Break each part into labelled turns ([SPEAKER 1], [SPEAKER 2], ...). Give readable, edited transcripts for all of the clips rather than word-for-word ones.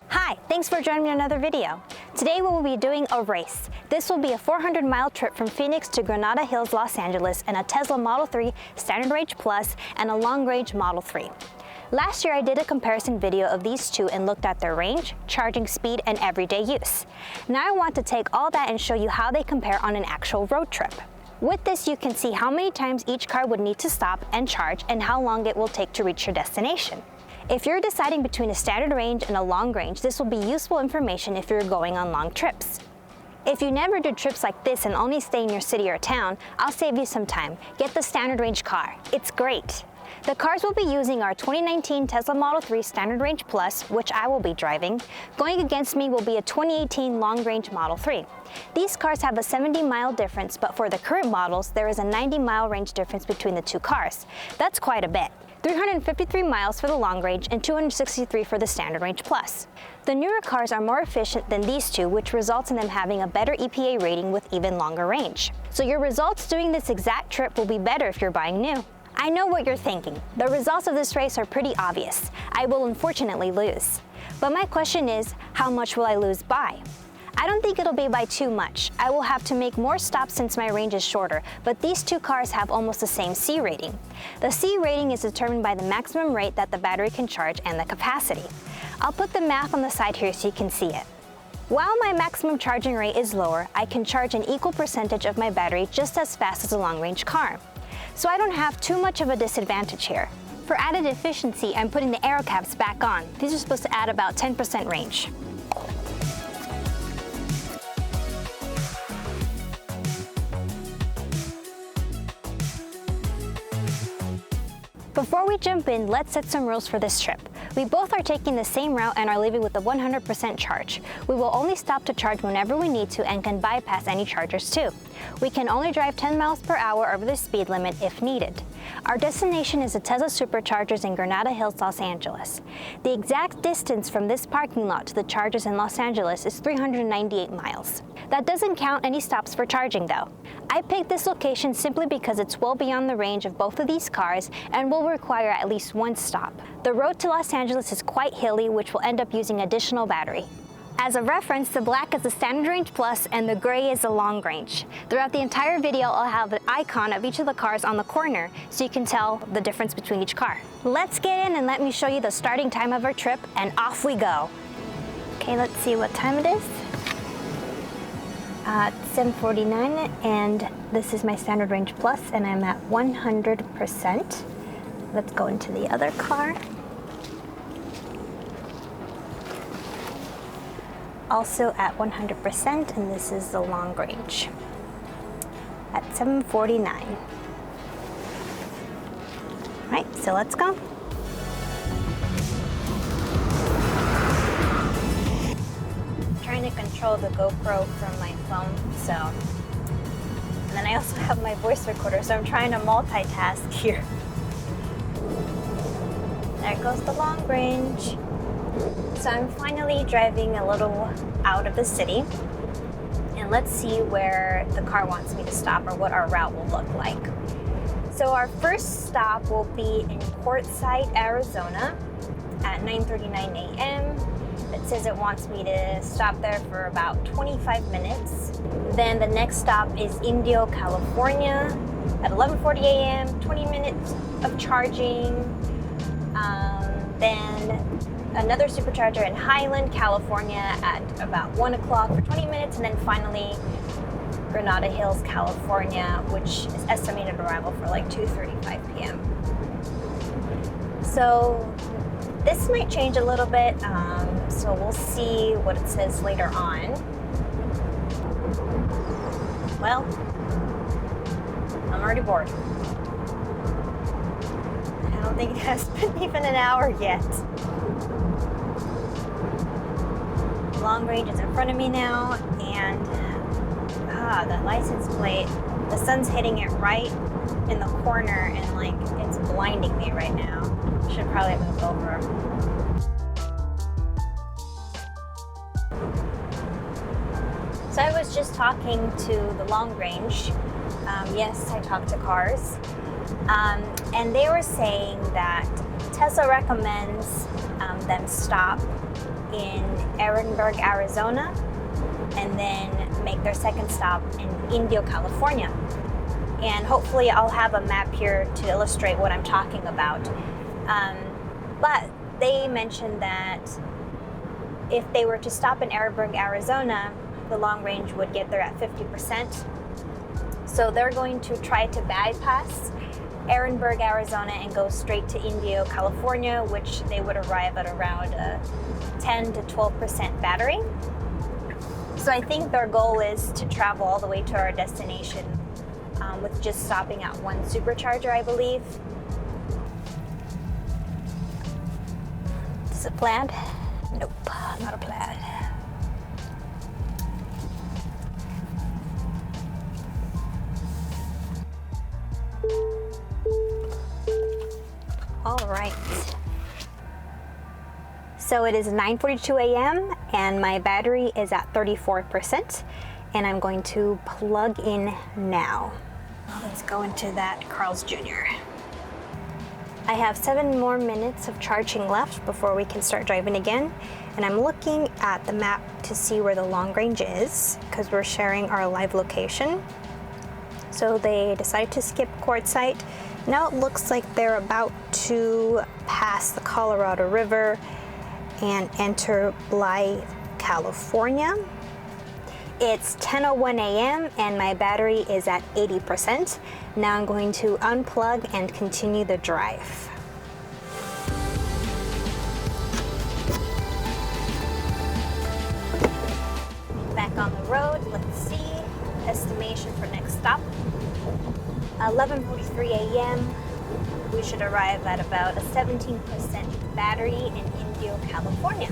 [SPEAKER 1] Hi, thanks for joining me in another video. Today we will be doing a race. This will be a 400-mile trip from Phoenix to Granada Hills, Los Angeles in a Tesla Model 3 Standard Range Plus and a Long Range Model 3. Last year I did a comparison video of these two and looked at their range, charging speed, and everyday use. Now I want to take all that and show you how they compare on an actual road trip. With this you can see how many times each car would need to stop and charge and how long it will take to reach your destination. If you're deciding between a standard range and a long range, this will be useful information if you're going on long trips. If you never do trips like this and only stay in your city or town, I'll save you some time. Get the standard range car. It's great. The cars we'll be using are 2019 Tesla Model 3 Standard Range Plus, which I will be driving. Going against me will be a 2018 Long Range Model 3. These cars have a 70-mile difference, but for the current models, there is a 90-mile range difference between the two cars. That's quite a bit. 353 miles for the long range and 263 for the Standard Range Plus. The newer cars are more efficient than these two, which results in them having a better EPA rating with even longer range. So your results doing this exact trip will be better if you're buying new. I know what you're thinking. The results of this race are pretty obvious. I will unfortunately lose. But my question is, how much will I lose by? I don't think it'll be by too much. I will have to make more stops since my range is shorter, but these two cars have almost the same C rating. The C rating is determined by the maximum rate that the battery can charge and the capacity. I'll put the math on the side here so you can see it. While my maximum charging rate is lower, I can charge an equal percentage of my battery just as fast as a long-range car. So I don't have too much of a disadvantage here. For added efficiency, I'm putting the aero caps back on. These are supposed to add about 10% range. Before we jump in, let's set some rules for this trip. We both are taking the same route and are leaving with a 100% charge. We will only stop to charge whenever we need to and can bypass any chargers too. We can only drive 10 miles per hour over the speed limit if needed. Our destination is the Tesla Superchargers in Granada Hills, Los Angeles. The exact distance from this parking lot to the chargers in Los Angeles is 398 miles. That doesn't count any stops for charging though. I picked this location simply because it's well beyond the range of both of these cars and will require at least one stop. The road to Los Angeles is quite hilly, which will end up using additional battery. As a reference, the black is the Standard Range Plus and the gray is the Long Range. Throughout the entire video, I'll have the icon of each of the cars on the corner so you can tell the difference between each car. Let's get in and let me show you the starting time of our trip, and off we go. Okay, let's see what time it is. 7:49, and this is my Standard Range Plus, and I'm at 100%. Let's go into the other car. Also at 100%, and this is the Long Range at 7:49. Right, so let's go. I'm trying to control the GoPro from my phone, so. And then I also have my voice recorder, so I'm trying to multitask here. There goes the Long Range. So I'm finally driving a little out of the city, and let's see where the car wants me to stop or what our route will look like. So our first stop will be in Quartzsite, Arizona at 9:39 a.m. It says it wants me to stop there for about 25 minutes. Then the next stop is Indio, California at 11:40 a.m., 20 minutes of charging. Then another supercharger in Highland, California at about 1 o'clock for 20 minutes, and then finally Granada Hills, California, which is estimated arrival for like 2:35 p.m. So this might change a little bit, so we'll see what it says later on. Well, I'm already bored. I don't think it has been even an hour yet. Long Range is in front of me now, and the license plate, the sun's hitting it right in the corner and like it's blinding me right now. Should probably move over. So I was just talking to the Long Range. Yes, I talk to cars. And they were saying that Tesla recommends them stop in Ehrenberg, Arizona, and then make their second stop in Indio, California. And hopefully I'll have a map here to illustrate what I'm talking about. But they mentioned that if they were to stop in Ehrenberg, Arizona, the long range would get there at 50%. So they're going to try to bypass Ehrenberg, Arizona and go straight to Indio, California, which they would arrive at around 10 to 12% battery. So I think their goal is to travel all the way to our destination with just stopping at one supercharger, I believe. Is it planned? Nope, not a plaid. All right. So it is 9:42 a.m. and my battery is at 34%, and I'm going to plug in now. Let's go into that Carl's Jr. I have 7 more minutes of charging left before we can start driving again, and I'm looking at the map to see where the long range is because we're sharing our live location. So they decided to skip Quartzsite. Now it looks like they're about to pass the Colorado River and enter Blythe, California. It's 10:01 a.m. and my battery is at 80%. Now I'm going to unplug and continue the drive. Back on the road, let's see. Estimation for next stop. 11:43 a.m. We should arrive at about a 17% battery in Indio, California.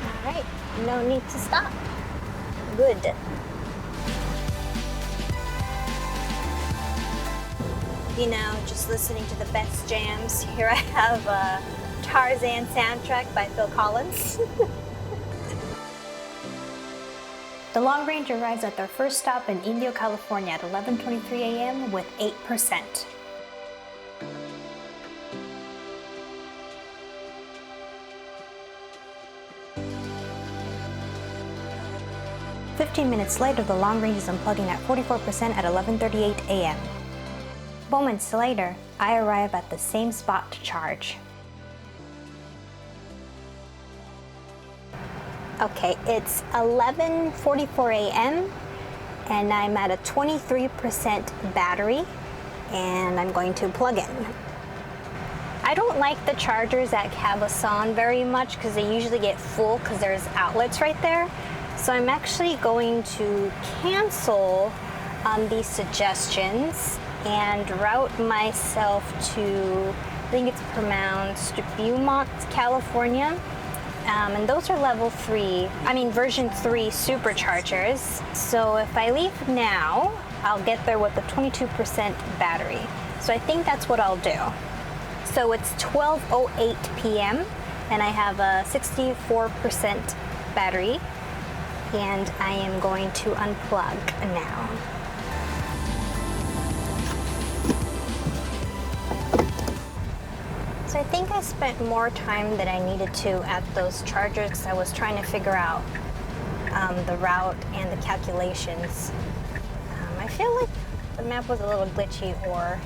[SPEAKER 1] All right, no need to stop. Good. You know, just listening to the best jams. Here I have a Tarzan soundtrack by Phil Collins. The long range arrives at their first stop in Indio, California at 11:23 a.m. with 8%. "15 minutes later, the long range is unplugging at 44% at 11:38 a.m. Moments later, I arrive at the same spot to charge. Okay, it's 11:44 a.m. and I'm at a 23% battery and I'm going to plug in. I don't like the chargers at Cabazon very much because they usually get full because there's outlets right there. So I'm actually going to cancel these suggestions and route myself to, I think it's pronounced Beaumont, California. And those are version 3 superchargers. So if I leave now, I'll get there with a 22% battery. So I think that's what I'll do. So it's 12:08 p.m. and I have a 64% battery, and I am going to unplug now. So I think I spent more time than I needed to at those chargers because I was trying to figure out the route and the calculations. I feel like the map was a little glitchy, or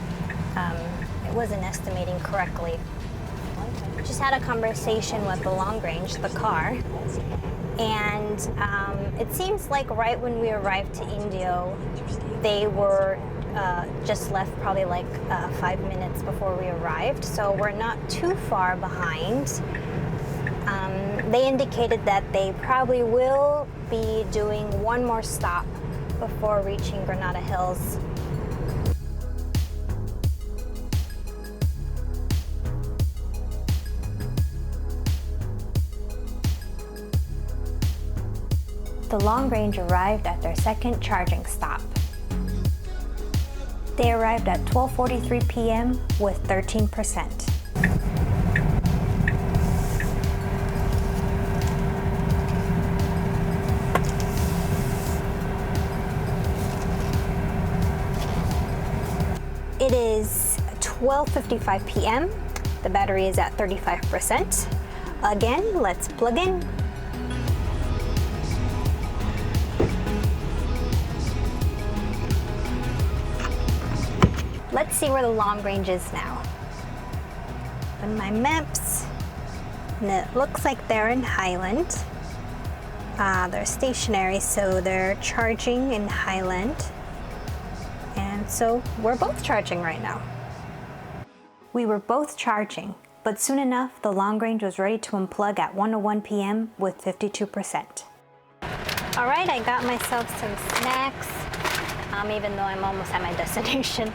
[SPEAKER 1] it wasn't estimating correctly. Just had a conversation with the long range, the car, and it seems like right when we arrived to Indio, they were just left probably like 5 minutes before we arrived, so we're not too far behind. They indicated that they probably will be doing one more stop before reaching Granada Hills. The long range arrived at their second charging stop. They arrived at 12:43 p.m. with 13%. It is 12:55 p.m. The battery is at 35%. Again, let's plug in. Let's see where the long range is now. Open my maps, and it looks like they're in Highland. They're stationary, so they're charging in Highland. And so we're both charging right now. We were both charging, but soon enough, the long range was ready to unplug at 1:01 p.m. with 52%. All right, I got myself some snacks, even though I'm almost at my destination.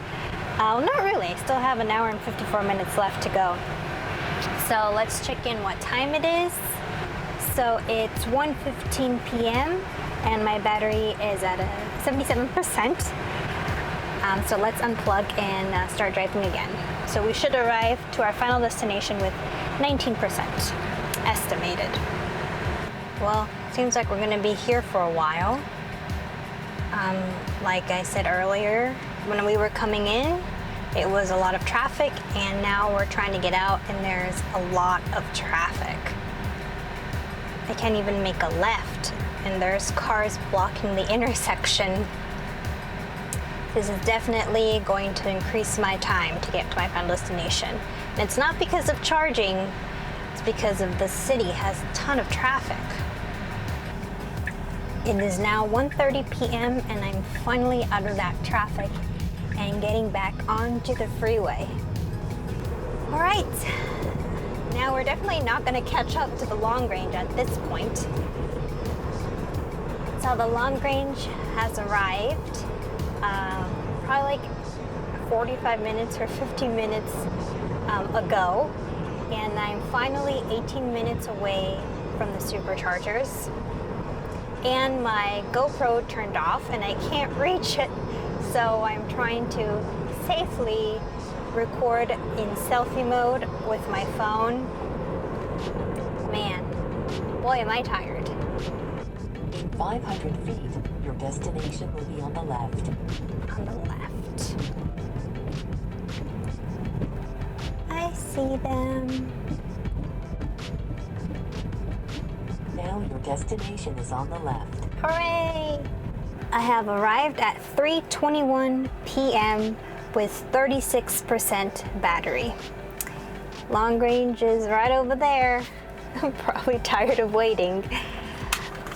[SPEAKER 1] Not really, I still have an hour and 54 minutes left to go. So let's check in what time it is. So it's 1:15 p.m. and my battery is at 77%. So let's unplug and start driving again. So we should arrive to our final destination with 19% estimated. Well, seems like we're gonna be here for a while. Like I said earlier, when we were coming in, it was a lot of traffic, and now we're trying to get out and there's a lot of traffic. I can't even make a left, and there's cars blocking the intersection. This is definitely going to increase my time to get to my final destination. And it's not because of charging, it's because of the city has a ton of traffic. It is now 1:30 p.m. and I'm finally out of that traffic and getting back onto the freeway. All right, now we're definitely not gonna catch up to the long range at this point. So the long range has arrived, probably like 45 minutes or 50 minutes ago, and I'm finally 18 minutes away from the Superchargers. And my GoPro turned off and I can't reach it, so I'm trying to safely record in selfie mode with my phone. Man, boy am I tired.
[SPEAKER 2] In 500 feet, your destination will be on the left.
[SPEAKER 1] On the left. I see them.
[SPEAKER 2] Now your destination is on the left.
[SPEAKER 1] Hooray! I have arrived at 3:21 p.m. with 36% battery. Long range is right over there. I'm probably tired of waiting.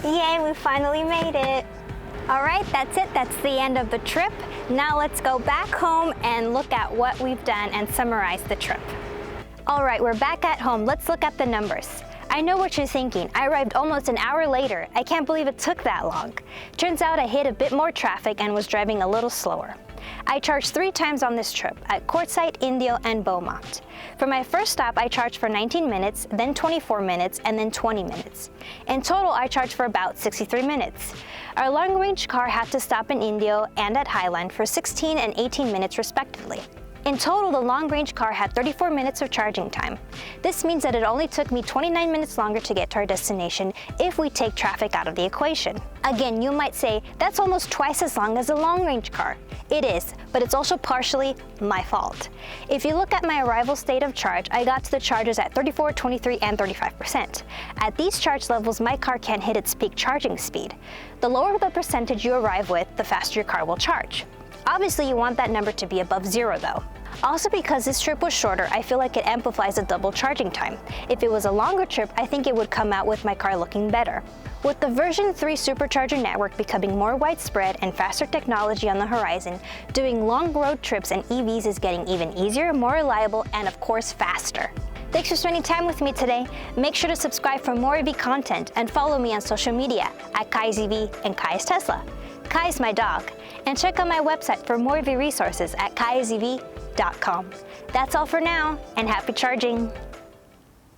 [SPEAKER 1] Yay, we finally made it. All right, that's it. That's the end of the trip. Now let's go back home and look at what we've done and summarize the trip. All right, we're back at home. Let's look at the numbers. I know what you're thinking. I arrived almost an hour later. I can't believe it took that long. Turns out I hit a bit more traffic and was driving a little slower. I charged 3 times on this trip, at Quartzsite, Indio, and Beaumont. For my first stop, I charged for 19 minutes, then 24 minutes, and then 20 minutes. In total, I charged for about 63 minutes. Our long-range car had to stop in Indio and at Highland for 16 and 18 minutes respectively. In total, the long-range car had 34 minutes of charging time. This means that it only took me 29 minutes longer to get to our destination if we take traffic out of the equation. Again, you might say, that's almost twice as long as a long-range car. It is, but it's also partially my fault. If you look at my arrival state of charge, I got to the chargers at 34, 23, and 35%. At these charge levels, my car can't hit its peak charging speed. The lower the percentage you arrive with, the faster your car will charge. Obviously, you want that number to be above 0 though. Also, because this trip was shorter, I feel like it amplifies the double charging time. If it was a longer trip, I think it would come out with my car looking better. With the version 3 supercharger network becoming more widespread and faster technology on the horizon, doing long road trips and EVs is getting even easier, more reliable, and of course faster. Thanks for spending time with me today. Make sure to subscribe for more EV content and follow me on social media at CallasEV and CallasTesla. Kai is my dog. And check out my website for more EV resources at CallasEV.com. That's all for now, and happy charging!